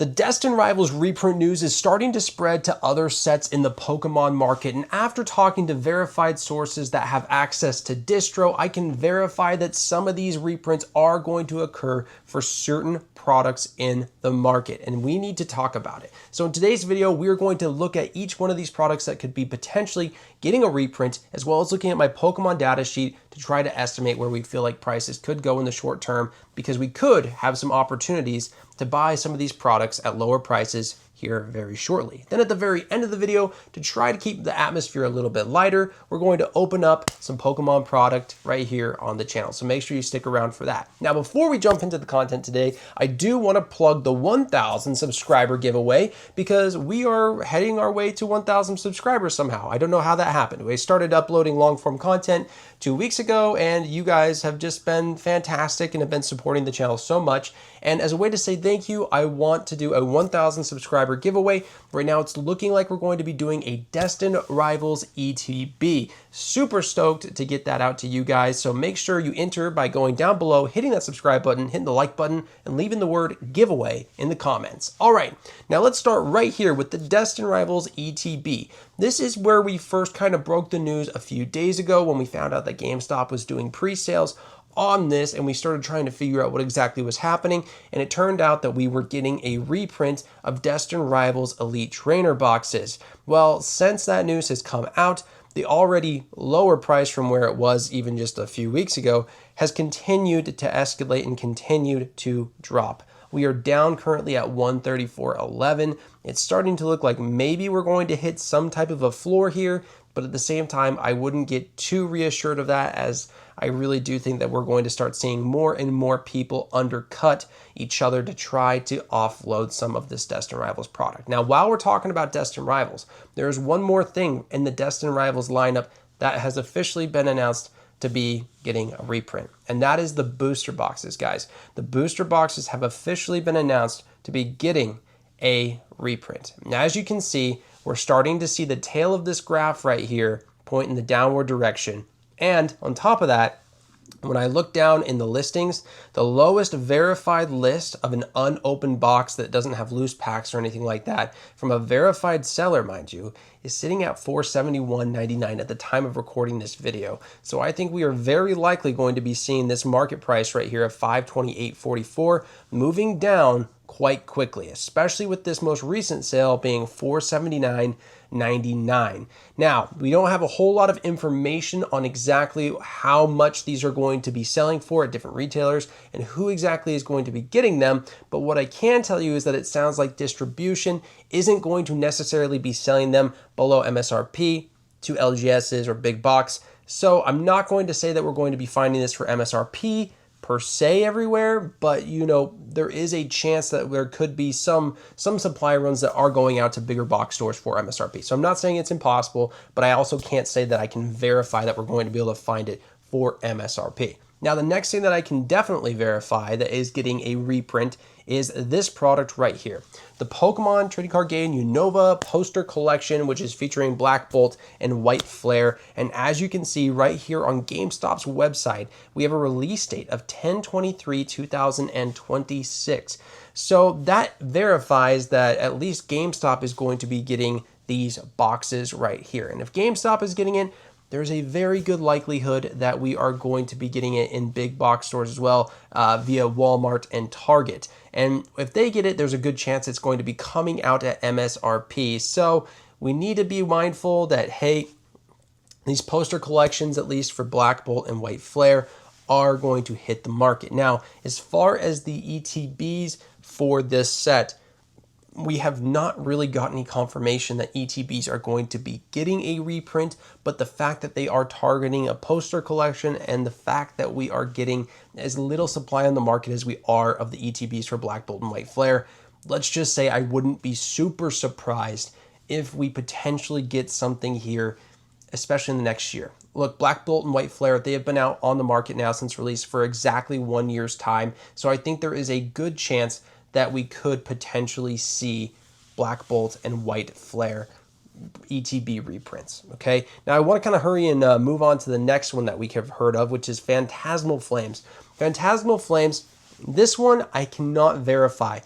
The Destin Rivals reprint news is starting to spread to other sets in the Pokemon market, and after talking to verified sources that have access to distro, I can verify that some of these reprints are going to occur for certain products in the market, and we need to talk about it. So in today's video, we are going to look at each one of these products that could be potentially getting a reprint, as well as looking at my Pokemon data sheet to try to estimate where we feel like prices could go in the short term, because we could have some opportunities to buy some of these products at lower prices here very shortly. Then at the very end of the video, to try to keep the atmosphere a little bit lighter, we're going to open up some Pokemon product right here on the channel. So make sure you stick around for that. Now, before we jump into the content today, I do want to plug the 1,000 subscriber giveaway, because we are heading our way to 1,000 subscribers somehow. I don't know how that happened. We started uploading long form content 2 weeks ago, and you guys have just been fantastic and have been supporting the channel so much. And as a way to say thank you, I want to do a 1,000 subscriber giveaway. Right now, it's looking like we're going to be doing a Destin Rivals ETB. Super stoked to get that out to you guys. So make sure you enter by going down below, hitting that subscribe button, hitting the like button, and leaving the word giveaway in the comments. All right, now let's start right here with the Destin Rivals ETB. This is where we first kind of broke the news a few days ago when we found out that GameStop was doing pre-sales on this, and we started trying to figure out what exactly was happening, and it turned out that we were getting a reprint of Destin Rivals Elite Trainer boxes. Well, since that news has come out, the already lower price from where it was even just a few weeks ago has continued to escalate and continued to drop. We are down currently at 134.11. It's starting to look like maybe we're going to hit some type of a floor here, but at the same time, I wouldn't get too reassured of that, as I really do think that we're going to start seeing more and more people undercut each other to try to offload some of this Destin Rivals product. Now, while we're talking about Destin Rivals, there's one more thing in the Destin Rivals lineup that has officially been announced to be getting a reprint, and that is the booster boxes, guys. The booster boxes have officially been announced to be getting a reprint. Now, as you can see, we're starting to see the tail of this graph right here point in the downward direction. And on top of that, when I look down in the listings, the lowest verified list of an unopened box that doesn't have loose packs or anything like that, from a verified seller, mind you, is sitting at $471.99 at the time of recording this video. So I think we are very likely going to be seeing this market price right here of $528.44 moving down quite quickly, especially with this most recent sale being $479.99. Now, we don't have a whole lot of information on exactly how much these are going to be selling for at different retailers and who exactly is going to be getting them, but what I can tell you is that it sounds like distribution isn't going to necessarily be selling them below MSRP to LGSs or big box. So I'm not going to say that we're going to be finding this for MSRP per se everywhere, but you know, there is a chance that there could be some supply runs that are going out to bigger box stores for MSRP. So I'm not saying it's impossible, but I also can't say that I can verify that we're going to be able to find it for MSRP. Now, the next thing that I can definitely verify that is getting a reprint is this product right here. The Pokemon Trading Card Game Unova poster collection, which is featuring Black Bolt and White Flare. And as you can see right here on GameStop's website, we have a release date of 10/23/2026. So that verifies that at least GameStop is going to be getting these boxes right here. And if GameStop is getting it, there's a very good likelihood that we are going to be getting it in big box stores as well, via Walmart and Target. And if they get it, there's a good chance it's going to be coming out at MSRP. So we need to be mindful that, hey, these poster collections, at least for Black Bolt and White Flare, are going to hit the market. Now, as far as the ETBs for this set, we have not really got any confirmation that ETBs are going to be getting a reprint, but the fact that they are targeting a poster collection and the fact that we are getting as little supply on the market as we are of the ETBs for Black Bolt and White Flare, let's just say I wouldn't be super surprised if we potentially get something here, especially in the next year. Look, Black Bolt and White Flare, they have been out on the market now since release for exactly 1 year's time, so I think there is a good chance that we could potentially see Black Bolt and White Flare ETB reprints, okay? Now, I want to kind of hurry and move on to the next one that we have heard of, which is Phantasmal Flames. Phantasmal Flames This one I cannot verify.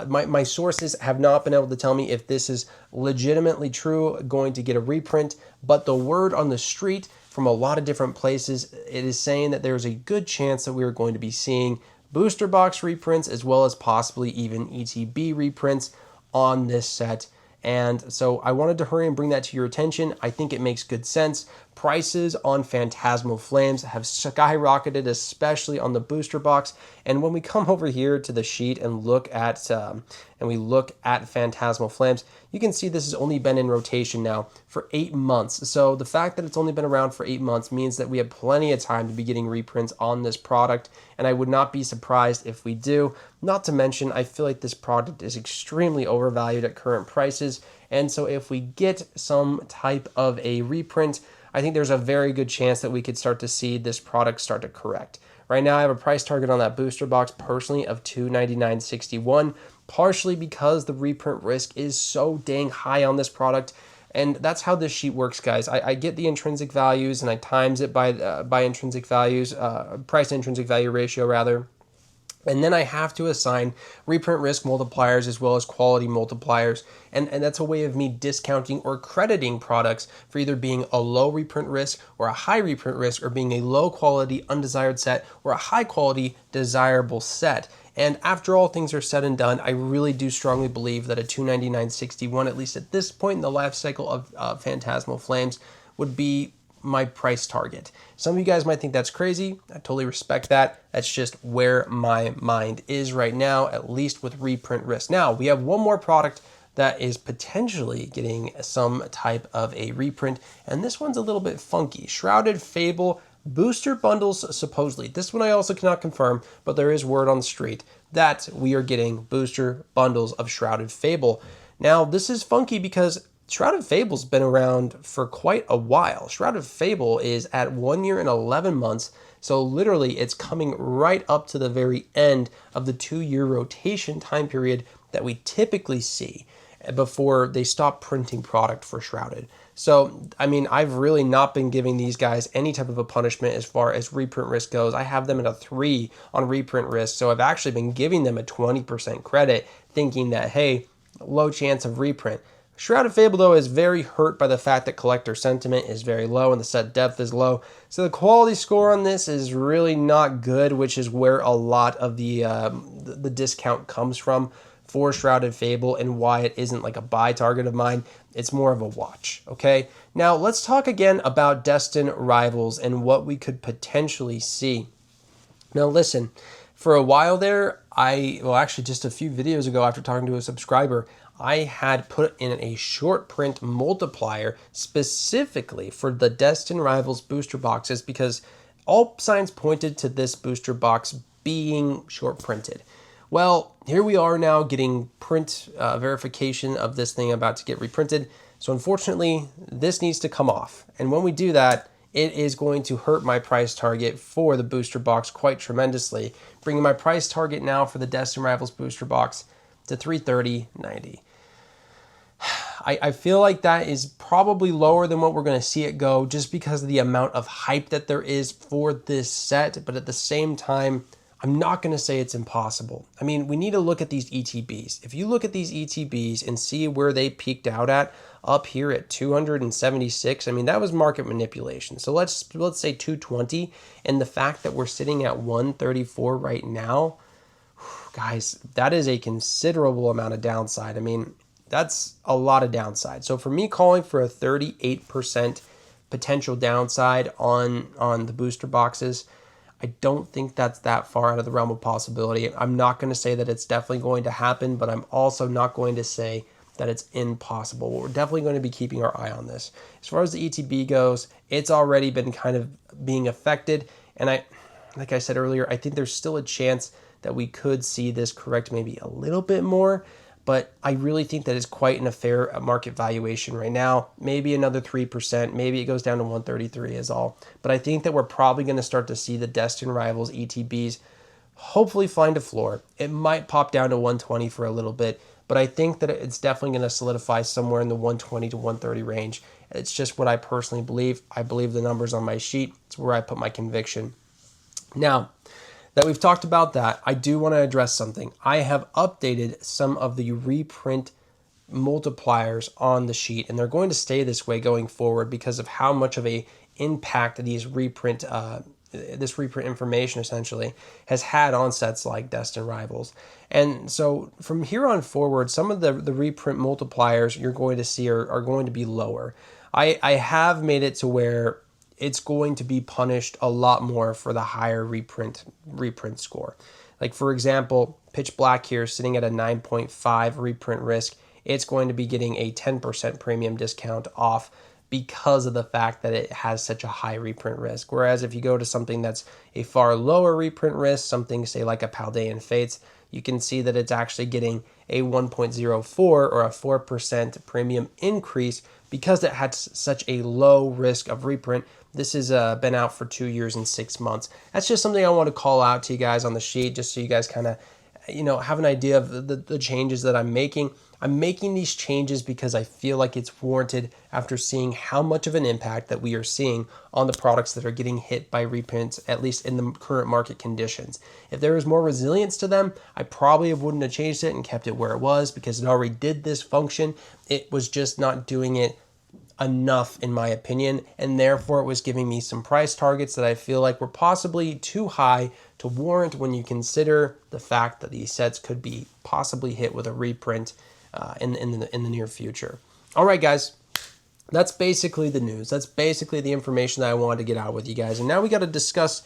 My sources have not been able to tell me if this is legitimately true, going to get a reprint, but the word on the street from a lot of different places, it is saying that there's a good chance that we are going to be seeing booster box reprints as well as possibly even ETB reprints on this set. And so I wanted to hurry and bring that to your attention. I think it makes good sense. Prices on Phantasmal Flames have skyrocketed, especially on the booster box. And when we come over here to the sheet and look at Phantasmal Flames, you can see this has only been in rotation now for 8 months. So the fact that it's only been around for 8 months means that we have plenty of time to be getting reprints on this product, and I would not be surprised if we do. Not to mention, I feel like this product is extremely overvalued at current prices, and so if we get some type of a reprint, I think there's a very good chance that we could start to see this product start to correct. Right now, I have a price target on that booster box personally of $299.61, partially because the reprint risk is so dang high on this product. And that's how this sheet works, guys. I get the intrinsic values and I times it by intrinsic values, price to intrinsic value ratio rather. And then I have to assign reprint risk multipliers as well as quality multipliers. And that's a way of me discounting or crediting products for either being a low reprint risk or a high reprint risk, or being a low quality undesired set or a high quality desirable set. And after all things are said and done, I really do strongly believe that a $299.61, at least at this point in the life cycle of Phantasmal Flames, would be my price target. Some of you guys might think that's crazy. I totally respect that. That's just where my mind is right now, at least with reprint risk. Now, we have one more product that is potentially getting some type of a reprint, and this one's a little bit funky. Shrouded Fable booster bundles, supposedly. This one I also cannot confirm, but there is word on the street that we are getting booster bundles of Shrouded Fable. Now, this is funky because Shrouded Fable's been around for quite a while. Shrouded Fable is at 1 year and 11 months, so literally it's coming right up to the very end of the 2-year rotation time period that we typically see before they stop printing product for Shrouded. So, I mean, I've really not been giving these guys any type of a punishment as far as reprint risk goes. I have them at a 3 on reprint risk, so I've actually been giving them a 20% credit, thinking that, hey, low chance of reprint. Shrouded Fable, though, is very hurt by the fact that collector sentiment is very low and the set depth is low. So the quality score on this is really not good, which is where a lot of the discount comes from for Shrouded Fable and why it isn't like a buy target of mine. It's more of a watch, okay? Now, let's talk again about Destin Rivals and what we could potentially see. Now, listen, for a while there, actually just a few videos ago after talking to a subscriber, I had put in a short print multiplier specifically for the Destin Rivals booster boxes because all signs pointed to this booster box being short printed. Well, here we are now getting print verification of this thing about to get reprinted. So unfortunately, this needs to come off. And when we do that, it is going to hurt my price target for the booster box quite tremendously, bringing my price target now for the Destin Rivals booster box to $330.90. I feel like that is probably lower than what we're going to see it go just because of the amount of hype that there is for this set, but at the same time, I'm not going to say it's impossible. I mean, we need to look at these ETBs. If you look at these ETBs and see where they peaked out at, up here at 276, I mean, that was market manipulation. So let's say 220, and the fact that we're sitting at 134 right now, guys, that is a considerable amount of downside. I mean, that's a lot of downside. So for me, calling for a 38% potential downside on the booster boxes, I don't think that's that far out of the realm of possibility. I'm not going to say that it's definitely going to happen, but I'm also not going to say that it's impossible. We're definitely going to be keeping our eye on this. As far as the ETB goes, it's already been kind of being affected. And like I said earlier, I think there's still a chance that we could see this correct maybe a little bit more. But I really think that is quite an fair market valuation right now. Maybe another 3%. Maybe it goes down to 133 is all. But I think that we're probably going to start to see the Destin Rivals ETBs hopefully find a floor. It might pop down to 120 for a little bit, but I think that it's definitely going to solidify somewhere in the 120 to 130 range. It's just what I personally believe. I believe the numbers on my sheet. It's where I put my conviction. Now, that we've talked about that, I do want to address something. I have updated some of the reprint multipliers on the sheet, and they're going to stay this way going forward because of how much of a impact these reprint this reprint information essentially has had on sets like Destin Rivals. And so from here on forward, some of the reprint multipliers you're going to see are going to be lower. I have made it to where it's going to be punished a lot more for the higher reprint score. Like for example, Pitch Black here sitting at a 9.5 reprint risk. It's going to be getting a 10% premium discount off because of the fact that it has such a high reprint risk. Whereas if you go to something that's a far lower reprint risk, something say like a Paldean Fates, you can see that it's actually getting a 1.04 or a 4% premium increase because it had such a low risk of reprint. This has been out for 2 years and 6 months. That's just something I want to call out to you guys on the sheet, just so you guys kind of, have an idea of the changes that I'm making. I'm making these changes because I feel like it's warranted after seeing how much of an impact that we are seeing on the products that are getting hit by reprints, at least in the current market conditions. If there was more resilience to them, I probably wouldn't have changed it and kept it where it was because it already did this function. It was just not doing it enough in my opinion, and therefore it was giving me some price targets that I feel like were possibly too high to warrant when you consider the fact that these sets could be possibly hit with a reprint in the near future. All right, guys, that's basically the news. That's basically the information that I wanted to get out with you guys. And now we got to discuss,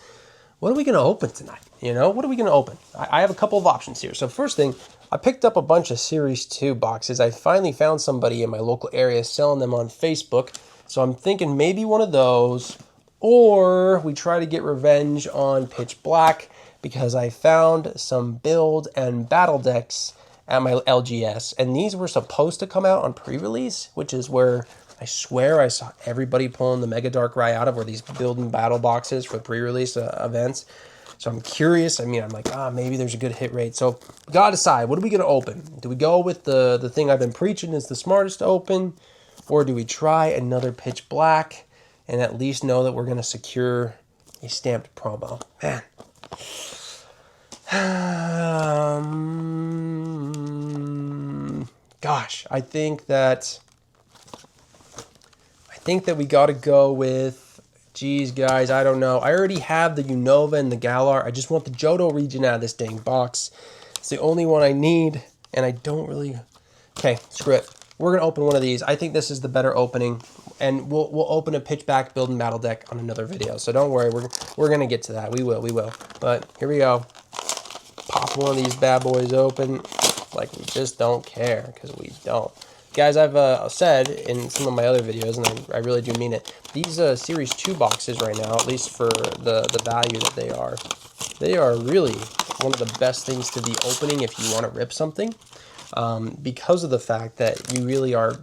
what are we going to open tonight? What are we going to open? I have a couple of options here. So first thing, I picked up a bunch of Series 2 boxes. I finally found somebody in my local area selling them on Facebook. So I'm thinking maybe one of those, or we try to get revenge on Pitch Black because I found some build and battle decks at my LGS, and these were supposed to come out on pre-release, which is where I swear I saw everybody pulling the Mega Darkrai out of, were these build and battle boxes for pre-release events. So I'm curious. I'm like, maybe there's a good hit rate. So we gotta decide, what are we gonna open? Do we go with the thing I've been preaching is the smartest to open, or do we try another Pitch Black and at least know that we're gonna secure a stamped promo? Man. Gosh, I think that we got to go with, geez, guys, I don't know. I already have the Unova and the Galar. I just want the Johto region out of this dang box. It's the only one I need, and I don't really... Okay, screw it. We're going to open one of these. I think this is the better opening, and we'll open a Pitch Black build and battle deck on another video. So don't worry, we're going to get to that. We will. But here we go. Pop one of these bad boys open like we just don't care, because we don't. Guys, I've said in some of my other videos, and I really do mean it, these Series 2 boxes right now, at least for the value that they are really one of the best things to be opening if you want to rip something, because of the fact that you really are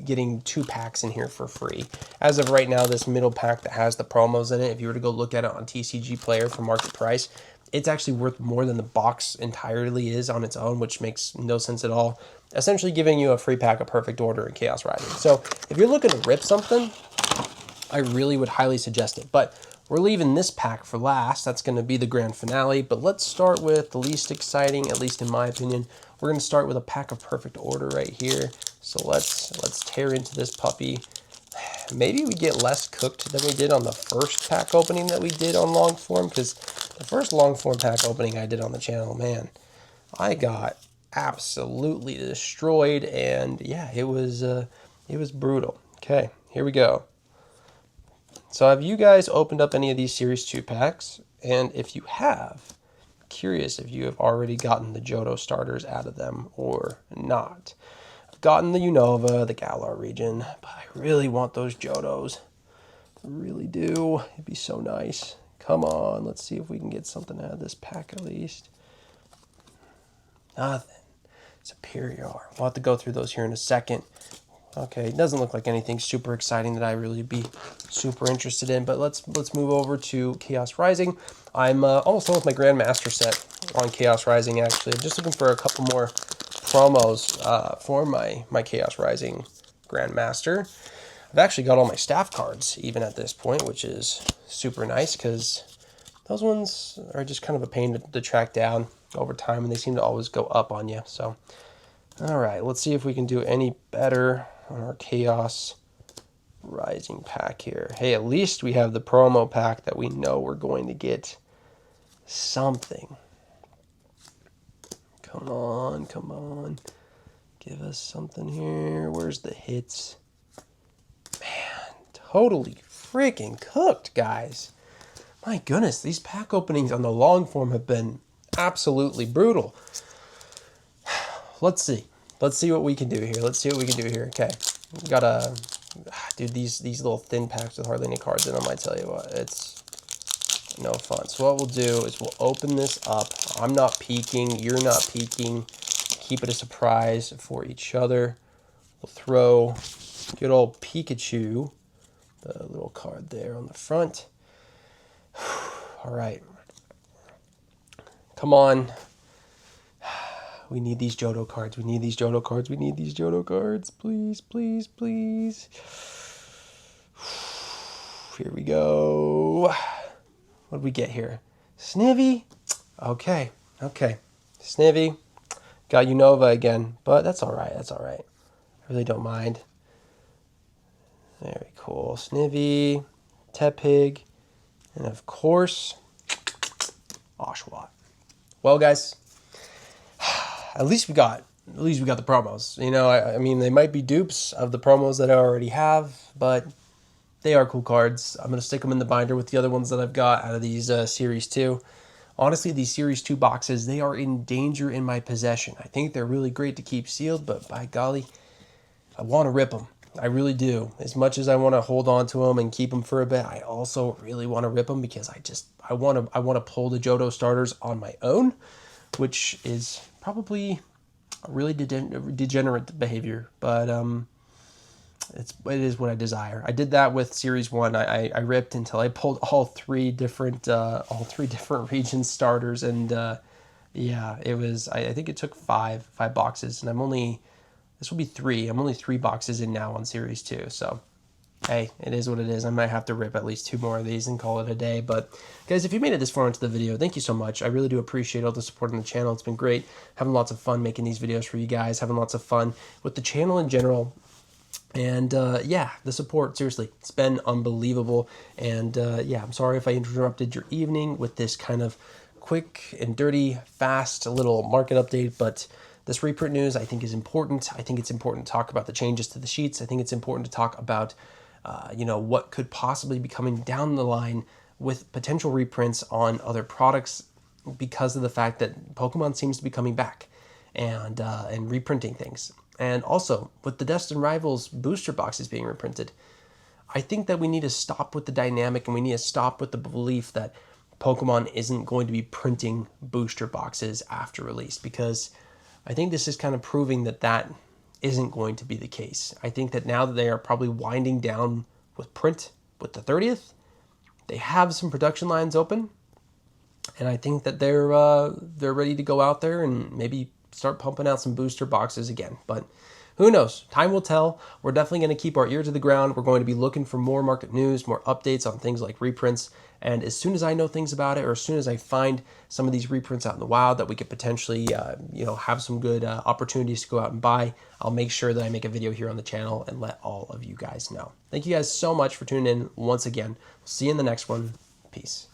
getting 2 packs in here for free. As of right now, this middle pack that has the promos in it, if you were to go look at it on TCG Player for market price, it's actually worth more than the box entirely is on its own, which makes no sense at all. Essentially giving you a free pack of Perfect Order and Chaos Rising. So if you're looking to rip something, I really would highly suggest it. But we're leaving this pack for last. That's going to be the grand finale. But let's start with the least exciting, at least in my opinion. We're going to start with a pack of Perfect Order right here. So let's tear into this puppy. Maybe we get less cooked than we did on the first pack opening that we did on long form, because the first long form pack opening I did on the channel, man, I got absolutely destroyed, and yeah, it was brutal. Okay, here we go. So have you guys opened up any of these Series 2 packs? And if you have, I'm curious if you have already gotten the Johto starters out of them or not. Gotten the Unova, the Galar region, but I really want those Johtos. I really do. It'd be so nice. Come on, let's see if we can get something out of this pack at least. Nothing. Superior. We'll have to go through those here in a second. Okay, it doesn't look like anything super exciting that I really be super interested in, but let's move over to Chaos Rising. I'm almost done with my Grandmaster set on Chaos Rising, actually. I'm just looking for a couple more promos for my Chaos Rising Grandmaster. I've actually got all my staff cards even at this point, which is super nice, because those ones are just kind of a pain to track down over time, and they seem to always go up on you. So, all right, let's see if we can do any better on our Chaos Rising pack here. Hey, at least we have the promo pack that we know we're going to get something. Come on, come on. Give us something here. Where's the hits? Man, totally freaking cooked, guys. My goodness, these pack openings on the long form have been absolutely brutal. Let's see. Let's see what we can do here. Let's see what we can do here. Okay. We got a... Dude, these little thin packs with hardly any cards in them, I tell you what, it's no fun. So what we'll do is we'll open this up. I'm not peeking. You're not peeking. Keep it a surprise for each other. We'll throw good old Pikachu, the little card there on the front. All right. Come on. We need these Johto cards. We need these Johto cards. We need these Johto cards. Please, please, please. Here we go. What did we get here? Snivy? Okay. Okay. Snivy. Got Unova again, but that's all right. That's all right. I really don't mind. Very cool. Snivy, Tepig, and of course, Oshawott. Well, guys, at least we got the promos. You know, I mean, they might be dupes of the promos that I already have, but they are cool cards. I'm going to stick them in the binder with the other ones that I've got out of these Series 2. Honestly, these Series 2 boxes, they are in danger in my possession. I think they're really great to keep sealed, but by golly, I want to rip them. I really do. As much as I want to hold on to them and keep them for a bit, I also really want to rip them because I want to pull the Johto starters on my own, which is probably a really degenerate behavior, but it is what I desire. I did that with Series 1. I ripped until I pulled all three different region starters, and yeah, it was. I think it took five boxes, and this will be 3. I'm only 3 boxes in now on Series 2, so hey, it is what it is. I might have to rip at least 2 more of these and call it a day. But guys, if you made it this far into the video, thank you so much. I really do appreciate all the support on the channel. It's been great having lots of fun making these videos for you guys, having lots of fun with the channel in general. And yeah, the support, seriously, it's been unbelievable. And yeah, I'm sorry if I interrupted your evening with this kind of quick and dirty, fast little market update, but this reprint news I think is important. I think it's important to talk about the changes to the sheets. I think it's important to talk about you know, what could possibly be coming down the line with potential reprints on other products because of the fact that Pokemon seems to be coming back and reprinting things. And also, with the Destin Rivals booster boxes being reprinted, I think that we need to stop with the dynamic and we need to stop with the belief that Pokemon isn't going to be printing booster boxes after release, because I think this is kind of proving that that isn't going to be the case. I think that now that they are probably winding down with print with the 30th, they have some production lines open, and I think that they're ready to go out there and maybe start pumping out some booster boxes again. But who knows? Time will tell. We're definitely going to keep our ear to the ground. We're going to be looking for more market news, more updates on things like reprints. And as soon as I know things about it, or as soon as I find some of these reprints out in the wild that we could potentially, you know, have some good opportunities to go out and buy, I'll make sure that I make a video here on the channel and let all of you guys know. Thank you guys so much for tuning in once again. We'll see you in the next one. Peace.